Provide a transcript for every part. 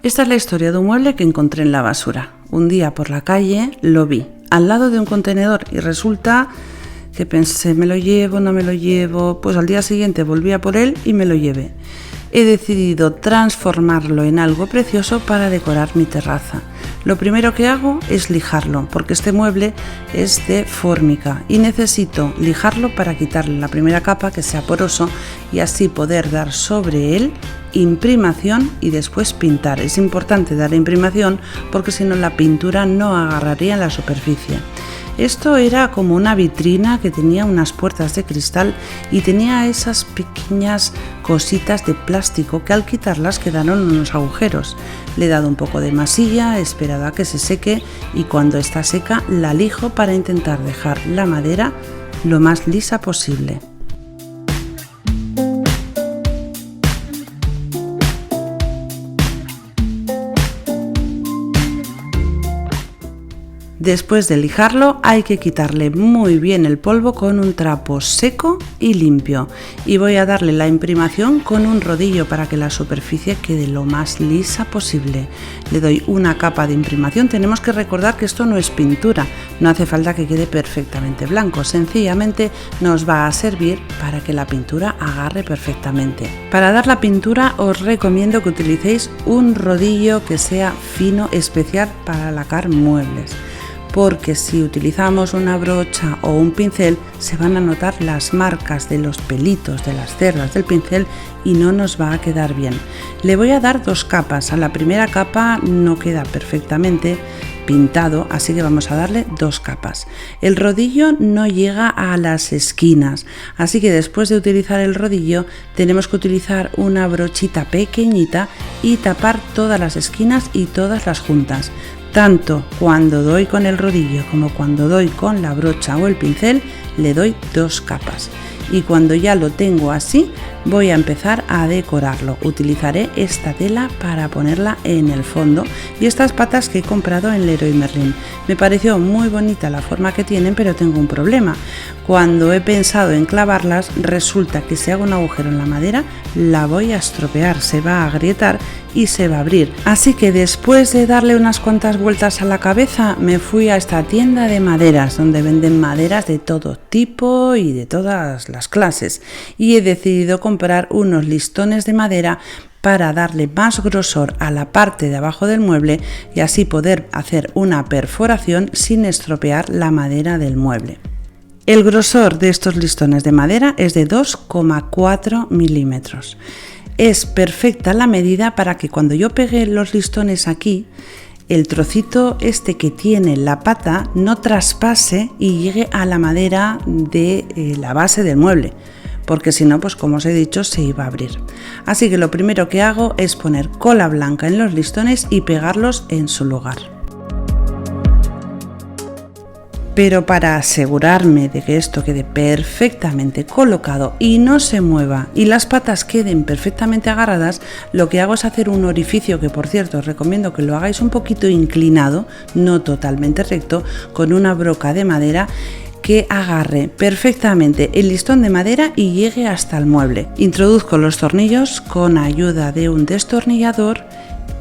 Esta es la historia de un mueble que encontré en la basura. Un día por la calle lo vi, al lado de un contenedor, y resulta que pensé, ¿me lo llevo, no me lo llevo? Pues al día siguiente volví a por él y me lo llevé. He decidido transformarlo en algo precioso para decorar mi terraza. Lo primero que hago es lijarlo, porque este mueble es de fórmica y necesito lijarlo para quitarle la primera capa, que sea poroso, y así poder dar sobre él imprimación y después pintar. Es importante dar imprimación porque si no la pintura no agarraría en la superficie. Esto era como una vitrina que tenía unas puertas de cristal y tenía esas pequeñas cositas de plástico que al quitarlas quedaron unos agujeros. Le he dado un poco de masilla, he esperado a que se seque y cuando está seca la lijo para intentar dejar la madera lo más lisa posible. Después de lijarlo hay que quitarle muy bien el polvo con un trapo seco y limpio, y voy a darle la imprimación con un rodillo para que la superficie quede lo más lisa posible. Le doy una capa de imprimación. Tenemos que recordar que esto no es pintura, no hace falta que quede perfectamente blanco, sencillamente nos va a servir para que la pintura agarre perfectamente. Para dar la pintura os recomiendo que utilicéis un rodillo que sea fino, especial para lacar muebles, porque si utilizamos una brocha o un pincel se van a notar las marcas de los pelitos de las cerdas del pincel y no nos va a quedar bien. Le voy a dar dos capas. A la primera capa no queda perfectamente pintado, así que vamos a darle dos capas. El rodillo no llega a las esquinas, así que después de utilizar el rodillo tenemos que utilizar una brochita pequeñita y tapar todas las esquinas y todas las juntas. Tanto cuando doy con el rodillo como cuando doy con la brocha o el pincel le doy dos capas. Y cuando ya lo tengo así voy a empezar a decorarlo. Utilizaré esta tela para ponerla en el fondo y estas patas que he comprado en Leroy Merlin. Me pareció muy bonita la forma que tienen, pero tengo un problema. Cuando he pensado en clavarlas resulta que si hago un agujero en la madera la voy a estropear, se va a agrietar y se va a abrir. Así que después de darle unas cuantas vueltas a la cabeza me fui a esta tienda de maderas donde venden maderas de todo tipo y de todas las clases, y he decidido comprar unos listones de madera para darle más grosor a la parte de abajo del mueble y así poder hacer una perforación sin estropear la madera del mueble. El grosor de estos listones de madera es de 2,4 milímetros. Es perfecta la medida para que cuando yo pegue los listones aquí, el trocito este que tiene la pata no traspase y llegue a la madera de la base del mueble, porque si no, pues como os he dicho, se iba a abrir. Así que lo primero que hago es poner cola blanca en los listones y pegarlos en su lugar. Pero para asegurarme de que esto quede perfectamente colocado y no se mueva y las patas queden perfectamente agarradas, lo que hago es hacer un orificio, que por cierto os recomiendo que lo hagáis un poquito inclinado, no totalmente recto, con una broca de madera que agarre perfectamente el listón de madera y llegue hasta el mueble. Introduzco los tornillos con ayuda de un destornillador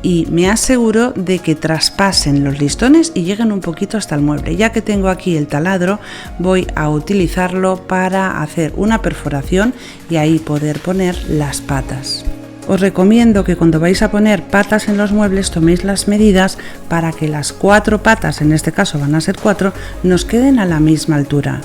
y me aseguro de que traspasen los listones y lleguen un poquito hasta el mueble. Ya que tengo aquí el taladro, voy a utilizarlo para hacer una perforación y ahí poder poner las patas. Os recomiendo que cuando vais a poner patas en los muebles toméis las medidas para que las 4 patas, en este caso van a ser 4, nos queden a la misma altura.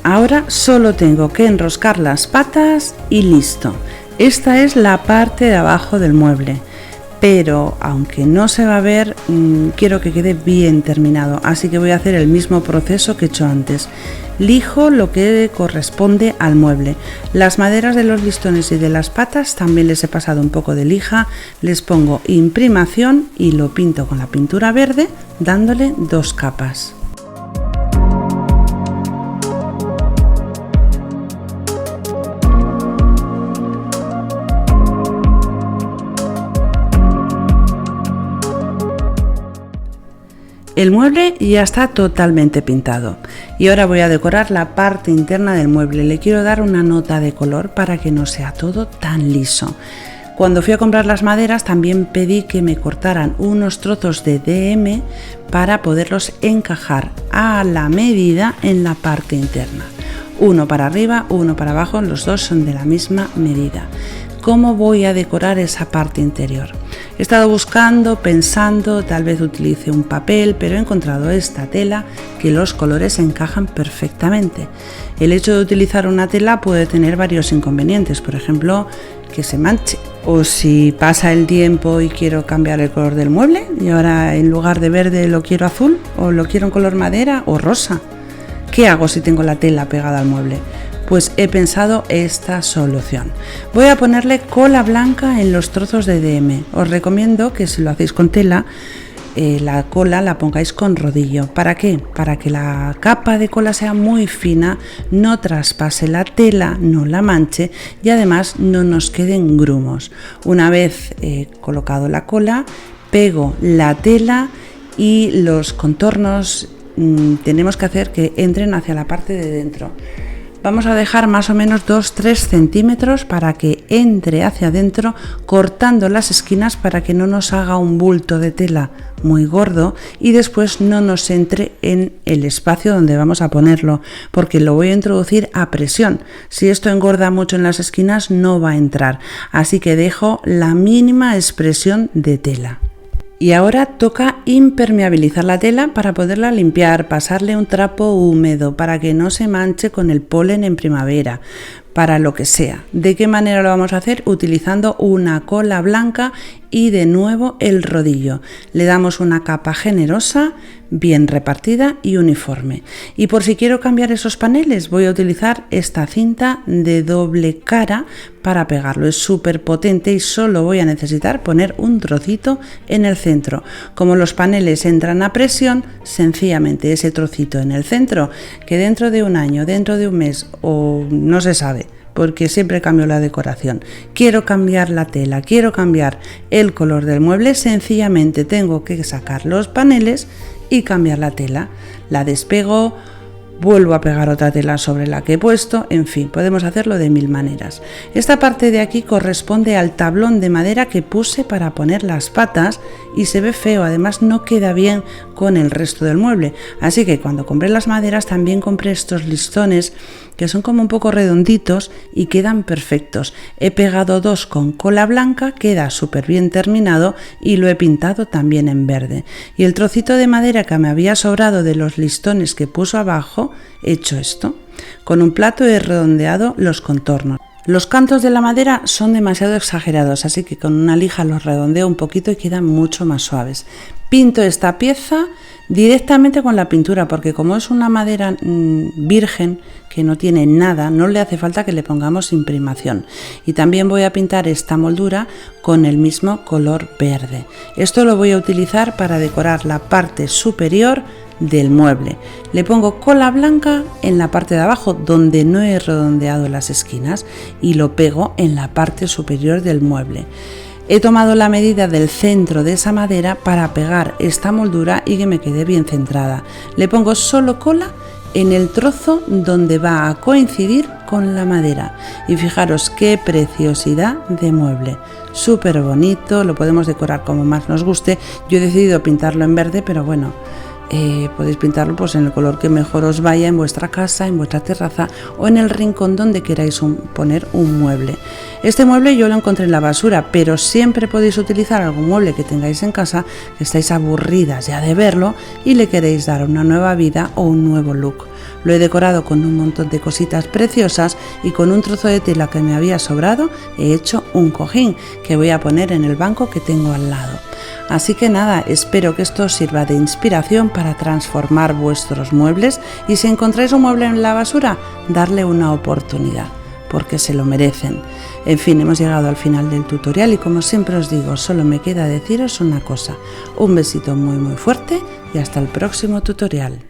Ahora solo tengo que enroscar las patas y listo. Esta es la parte de abajo del mueble, pero aunque no se va a ver, quiero que quede bien terminado, así que voy a hacer el mismo proceso que he hecho antes. Lijo lo que corresponde al mueble. Las maderas de los listones y de las patas también les he pasado un poco de lija, les pongo imprimación y lo pinto con la pintura verde dándole 2 capas. El mueble ya está totalmente pintado y ahora voy a decorar la parte interna del mueble. Le quiero dar una nota de color para que no sea todo tan liso. Cuando fui a comprar las maderas también pedí que me cortaran unos trozos de DM para poderlos encajar a la medida en la parte interna. Uno para arriba, uno para abajo, los dos son de la misma medida. ¿Cómo voy a decorar esa parte interior? He estado buscando, pensando, tal vez utilice un papel, pero he encontrado esta tela que los colores encajan perfectamente. El hecho de utilizar una tela puede tener varios inconvenientes, por ejemplo, que se manche. O si pasa el tiempo y quiero cambiar el color del mueble y ahora en lugar de verde lo quiero azul o lo quiero en color madera o rosa. ¿Qué hago si tengo la tela pegada al mueble? Pues he pensado esta solución. Voy a ponerle cola blanca en los trozos de DM. Os recomiendo que si lo hacéis con tela, la cola la pongáis con rodillo. ¿Para qué? Para que la capa de cola sea muy fina, no traspase la tela, no la manche y además no nos queden grumos. Una vez colocado la cola, pego la tela y los contornos tenemos que hacer que entren hacia la parte de dentro. Vamos a dejar más o menos 2-3 centímetros para que entre hacia adentro, cortando las esquinas para que no nos haga un bulto de tela muy gordo y después no nos entre en el espacio donde vamos a ponerlo, porque lo voy a introducir a presión. Si esto engorda mucho en las esquinas no va a entrar, así que dejo la mínima expresión de tela. Y ahora toca impermeabilizar la tela para poderla limpiar, pasarle un trapo húmedo para que no se manche con el polen en primavera, para lo que sea. ¿De qué manera lo vamos a hacer? Utilizando una cola blanca y de nuevo el rodillo. Le damos una capa generosa, bien repartida y uniforme. Y por si quiero cambiar esos paneles, voy a utilizar esta cinta de doble cara para pegarlo. Es súper potente y solo voy a necesitar poner un trocito en el centro. Como los paneles entran a presión, sencillamente ese trocito en el centro, que dentro de un año, dentro de un mes o no se sabe, porque siempre cambio la decoración, quiero cambiar la tela, quiero cambiar el color del mueble, sencillamente tengo que sacar los paneles y cambiar la tela. La despego, vuelvo a pegar otra tela sobre la que he puesto, en fin, podemos hacerlo de mil maneras. Esta parte de aquí corresponde al tablón de madera que puse para poner las patas y se ve feo, además no queda bien con el resto del mueble, así que cuando compré las maderas también compré estos listones que son como un poco redonditos y quedan perfectos. He pegado dos con cola blanca, queda súper bien terminado y lo he pintado también en verde. Y el trocito de madera que me había sobrado de los listones que puso abajo, he hecho esto. Con un plato he redondeado los contornos. Los cantos de la madera son demasiado exagerados, así que con una lija los redondeo un poquito y quedan mucho más suaves. Pinto esta pieza directamente con la pintura, porque como es una madera virgen que no tiene nada, no le hace falta que le pongamos imprimación. Y también voy a pintar esta moldura con el mismo color verde. Esto lo voy a utilizar para decorar la parte superior del mueble. Le pongo cola blanca en la parte de abajo donde no he redondeado las esquinas y lo pego en la parte superior del mueble. He tomado la medida del centro de esa madera para pegar esta moldura y que me quede bien centrada. Le pongo solo cola en el trozo donde va a coincidir con la madera y fijaros qué preciosidad de mueble, súper bonito, lo podemos decorar como más nos guste. Yo he decidido pintarlo en verde, pero bueno, podéis pintarlo pues en el color que mejor os vaya en vuestra casa, en vuestra terraza o en el rincón donde queráis poner un mueble. Este mueble yo lo encontré en la basura, pero siempre podéis utilizar algún mueble que tengáis en casa, que estáis aburridas ya de verlo y le queréis dar una nueva vida o un nuevo look. Lo he decorado con un montón de cositas preciosas y con un trozo de tela que me había sobrado he hecho un cojín que voy a poner en el banco que tengo al lado. Así que nada, espero que esto os sirva de inspiración para transformar vuestros muebles y si encontráis un mueble en la basura, darle una oportunidad, porque se lo merecen. En fin, hemos llegado al final del tutorial y como siempre os digo, solo me queda deciros una cosa. Un besito muy fuerte y hasta el próximo tutorial.